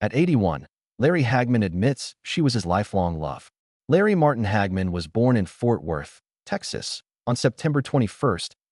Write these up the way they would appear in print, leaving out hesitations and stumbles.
At 81, Larry Hagman admits she was his lifelong love. Larry Martin Hagman was born in Fort Worth, Texas, on September 21,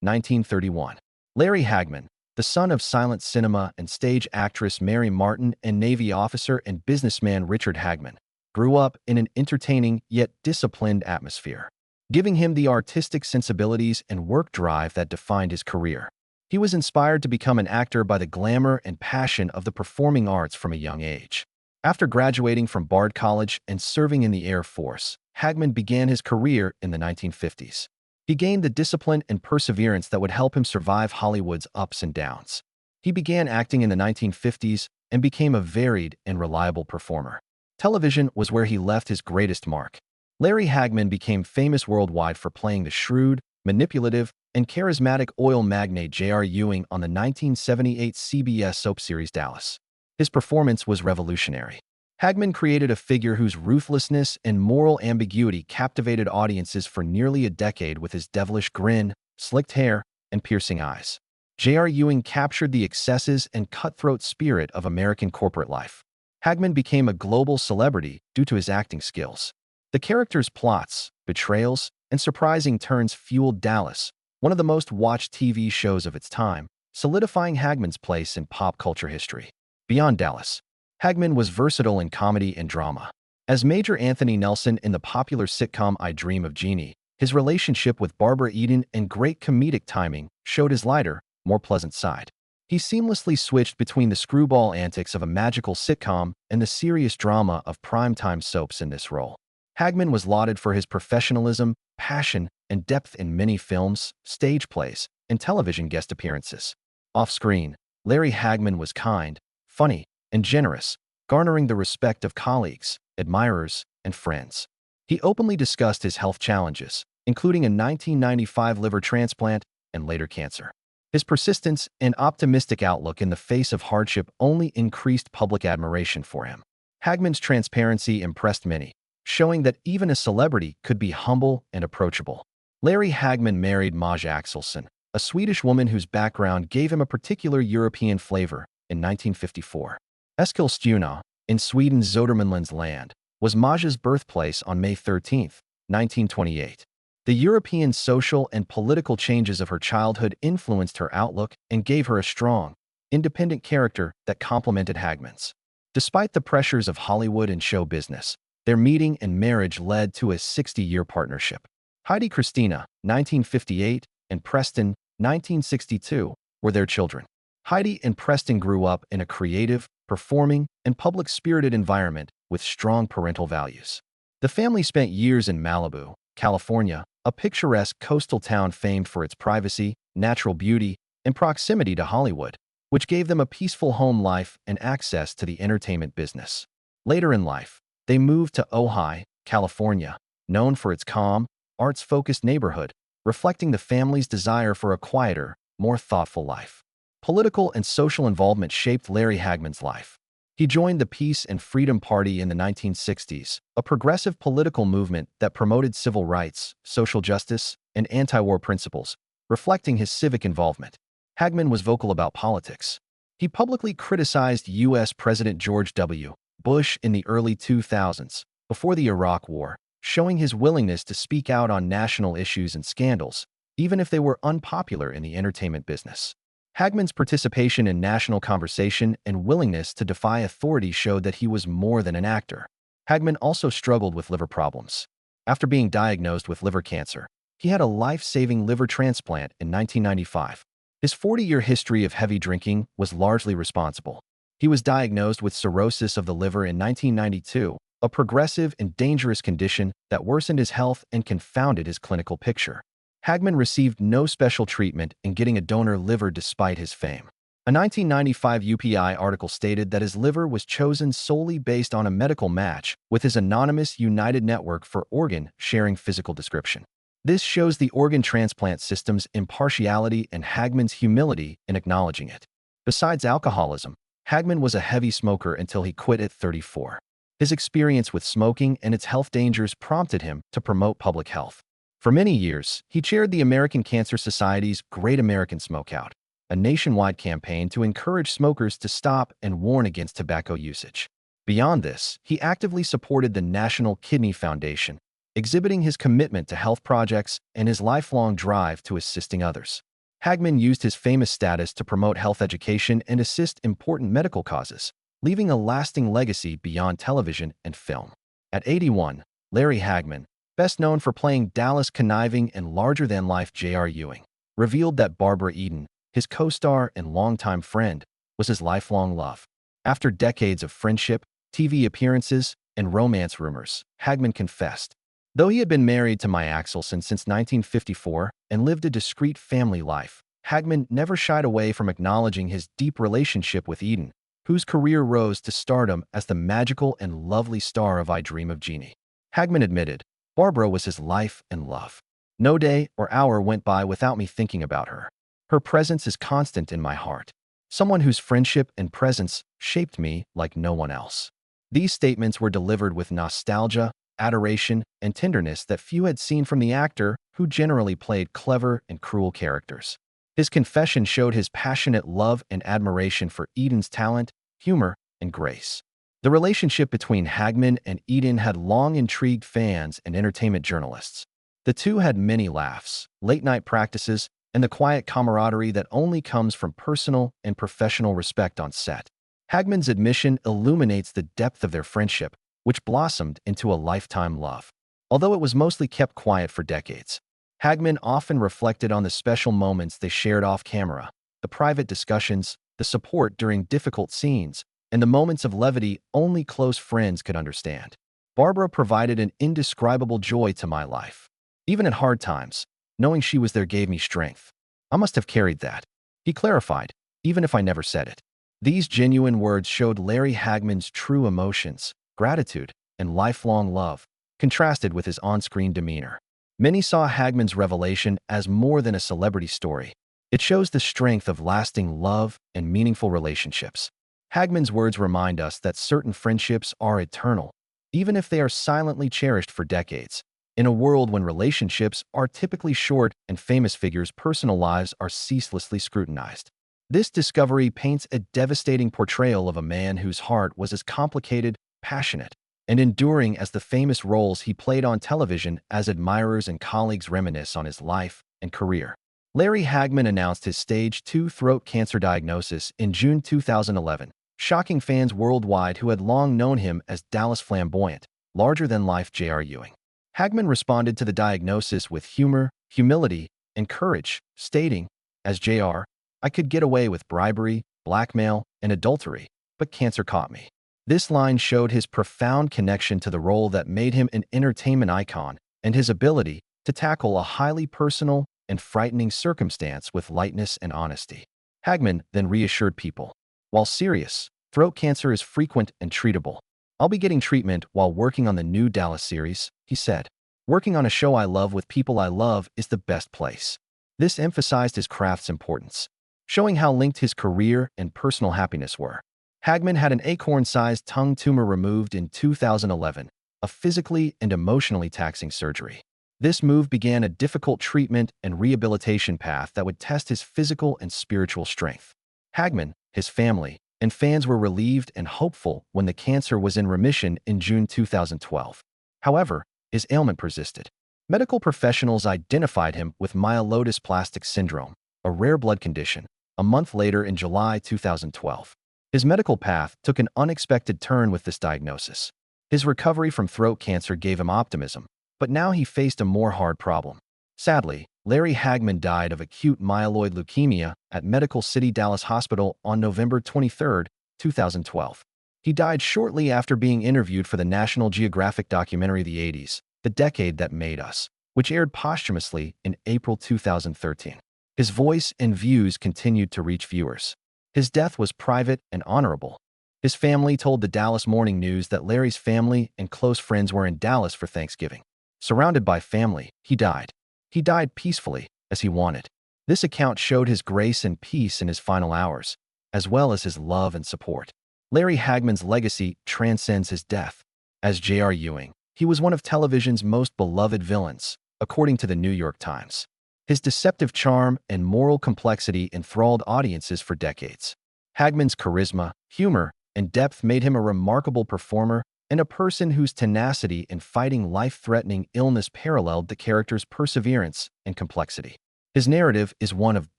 1931. Larry Hagman, the son of silent cinema and stage actress Mary Martin and Navy officer and businessman Richard Hagman, grew up in an entertaining yet disciplined atmosphere, giving him the artistic sensibilities and work drive that defined his career. He was inspired to become an actor by the glamour and passion of the performing arts from a young age. After graduating from Bard College and serving in the Air Force, Hagman began his career in the 1950s. He gained the discipline and perseverance that would help him survive Hollywood's ups and downs. He began acting in the 1950s and became a varied and reliable performer. Television was where he left his greatest mark. Larry Hagman became famous worldwide for playing the shrewd, manipulative, and charismatic oil magnate J.R. Ewing on the 1978 CBS soap series Dallas. His performance was revolutionary. Hagman created a figure whose ruthlessness and moral ambiguity captivated audiences for nearly a decade with his devilish grin, slicked hair, and piercing eyes. J.R. Ewing captured the excesses and cutthroat spirit of American corporate life. Hagman became a global celebrity due to his acting skills. The character's plots, betrayals, and surprising turns fueled Dallas, one of the most watched TV shows of its time, solidifying Hagman's place in pop culture history. Beyond Dallas, Hagman was versatile in comedy and drama. As Major Anthony Nelson in the popular sitcom I Dream of Jeannie, his relationship with Barbara Eden and great comedic timing showed his lighter, more pleasant side. He seamlessly switched between the screwball antics of a magical sitcom and the serious drama of primetime soaps in this role. Hagman was lauded for his professionalism, passion, and depth in many films, stage plays, and television guest appearances. Off-screen, Larry Hagman was kind, funny, and generous, garnering the respect of colleagues, admirers, and friends. He openly discussed his health challenges, including a 1995 liver transplant and later cancer. His persistence and optimistic outlook in the face of hardship only increased public admiration for him. Hagman's transparency impressed many, showing that even a celebrity could be humble and approachable. Larry Hagman married Maj Axelsson, a Swedish woman whose background gave him a particular European flavor, in 1954. Eskilstuna, in Sweden's Södermanlands land, was Maj's birthplace on May 13, 1928. The European social and political changes of her childhood influenced her outlook and gave her a strong, independent character that complemented Hagman's. Despite the pressures of Hollywood and show business, their meeting and marriage led to a 60-year partnership. Heidi Christina, 1958, and Preston, 1962, were their children. Heidi and Preston grew up in a creative, performing, and public-spirited environment with strong parental values. The family spent years in Malibu, California, a picturesque coastal town famed for its privacy, natural beauty, and proximity to Hollywood, which gave them a peaceful home life and access to the entertainment business. Later in life, they moved to Ojai, California, known for its calm, arts-focused neighborhood, reflecting the family's desire for a quieter, more thoughtful life. Political and social involvement shaped Larry Hagman's life. He joined the Peace and Freedom Party in the 1960s, a progressive political movement that promoted civil rights, social justice, and anti-war principles, reflecting his civic involvement. Hagman was vocal about politics. He publicly criticized U.S. President George W. Bush in the early 2000s, before the Iraq War, showing his willingness to speak out on national issues and scandals, even if they were unpopular in the entertainment business. Hagman's participation in national conversation and willingness to defy authority showed that he was more than an actor. Hagman also struggled with liver problems. After being diagnosed with liver cancer, he had a life-saving liver transplant in 1995. His 40-year history of heavy drinking was largely responsible. He was diagnosed with cirrhosis of the liver in 1992, a progressive and dangerous condition that worsened his health and confounded his clinical picture. Hagman received no special treatment in getting a donor liver despite his fame. A 1995 UPI article stated that his liver was chosen solely based on a medical match with his anonymous United Network for Organ Sharing physical description. This shows the organ transplant system's impartiality and Hagman's humility in acknowledging it. Besides alcoholism, Hagman was a heavy smoker until he quit at 34. His experience with smoking and its health dangers prompted him to promote public health. For many years, he chaired the American Cancer Society's Great American Smokeout. a nationwide campaign to encourage smokers to stop and warn against tobacco usage. Beyond this, he actively supported the National Kidney Foundation, exhibiting his commitment to health projects and his lifelong drive to assisting others. Hagman used his famous status to promote health education and assist important medical causes, leaving a lasting legacy beyond television and film. At 81, Larry Hagman, best known for playing Dallas conniving and larger-than-life J.R. Ewing, revealed that Barbara Eden, his co-star and longtime friend, was his lifelong love. After decades of friendship, TV appearances, and romance rumors, Hagman confessed, "Though he had been married to Maya Axelson since 1954 and lived a discreet family life, Hagman never shied away from acknowledging his deep relationship with Eden, whose career rose to stardom as the magical and lovely star of I Dream of Jeannie." Hagman admitted, "Barbara was his life and love. No day or hour went by without me thinking about her. Her presence is constant in my heart. Someone whose friendship and presence shaped me like no one else." These statements were delivered with nostalgia, adoration, and tenderness that few had seen from the actor, who generally played clever and cruel characters. His confession showed his passionate love and admiration for Eden's talent, humor, and grace. The relationship between Hagman and Eden had long intrigued fans and entertainment journalists. The two had many laughs, late-night practices, and the quiet camaraderie that only comes from personal and professional respect on set. Hagman's admission illuminates the depth of their friendship, which blossomed into a lifetime love. Although it was mostly kept quiet for decades, Hagman often reflected on the special moments they shared off-camera, the private discussions, the support during difficult scenes, and the moments of levity only close friends could understand. "Barbara provided an indescribable joy to my life. Even at hard times, knowing she was there gave me strength. I must have carried that," he clarified, "even if I never said it." These genuine words showed Larry Hagman's true emotions, gratitude, and lifelong love, contrasted with his on-screen demeanor. Many saw Hagman's revelation as more than a celebrity story. It shows the strength of lasting love and meaningful relationships. Hagman's words remind us that certain friendships are eternal, even if they are silently cherished for decades. In a world when relationships are typically short and famous figures' personal lives are ceaselessly scrutinized, this discovery paints a devastating portrayal of a man whose heart was as complicated, passionate, and enduring as the famous roles he played on television as admirers and colleagues reminisce on his life and career. Larry Hagman announced his stage 2 throat cancer diagnosis in June 2011, shocking fans worldwide who had long known him as Dallas' flamboyant, larger-than-life J.R. Ewing. Hagman responded to the diagnosis with humor, humility, and courage, stating, "As J.R., I could get away with bribery, blackmail, and adultery, but cancer caught me." This line showed his profound connection to the role that made him an entertainment icon and his ability to tackle a highly personal and frightening circumstance with lightness and honesty. Hagman then reassured people, "While serious, throat cancer is frequent and treatable. I'll be getting treatment while working on the new Dallas series," he said. "Working on a show I love with people I love is the best place." This emphasized his craft's importance, showing how linked his career and personal happiness were. Hagman had an acorn-sized tongue tumor removed in 2011, a physically and emotionally taxing surgery. This move began a difficult treatment and rehabilitation path that would test his physical and spiritual strength. Hagman, his family, and fans were relieved and hopeful when the cancer was in remission in June 2012. However, his ailment persisted. Medical professionals identified him with myelodysplastic syndrome, a rare blood condition, a month later in July 2012. His medical path took an unexpected turn with this diagnosis. His recovery from throat cancer gave him optimism, but now he faced a more hard problem. Sadly, Larry Hagman died of acute myeloid leukemia at Medical City Dallas Hospital on November 23, 2012. He died shortly after being interviewed for the National Geographic documentary The '80s, The Decade That Made Us, which aired posthumously in April 2013. His voice and views continued to reach viewers. His death was private and honorable. His family told the Dallas Morning News that Larry's family and close friends were in Dallas for Thanksgiving. Surrounded by family, he died. He died peacefully, as he wanted. This account showed his grace and peace in his final hours, as well as his love and support. Larry Hagman's legacy transcends his death. As J.R. Ewing, he was one of television's most beloved villains, according to the New York Times. His deceptive charm and moral complexity enthralled audiences for decades. Hagman's charisma, humor, and depth made him a remarkable performer and a person whose tenacity in fighting life-threatening illness paralleled the character's perseverance and complexity. His narrative is one of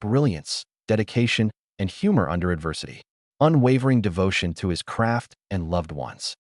brilliance, dedication, and humor under adversity, unwavering devotion to his craft and loved ones.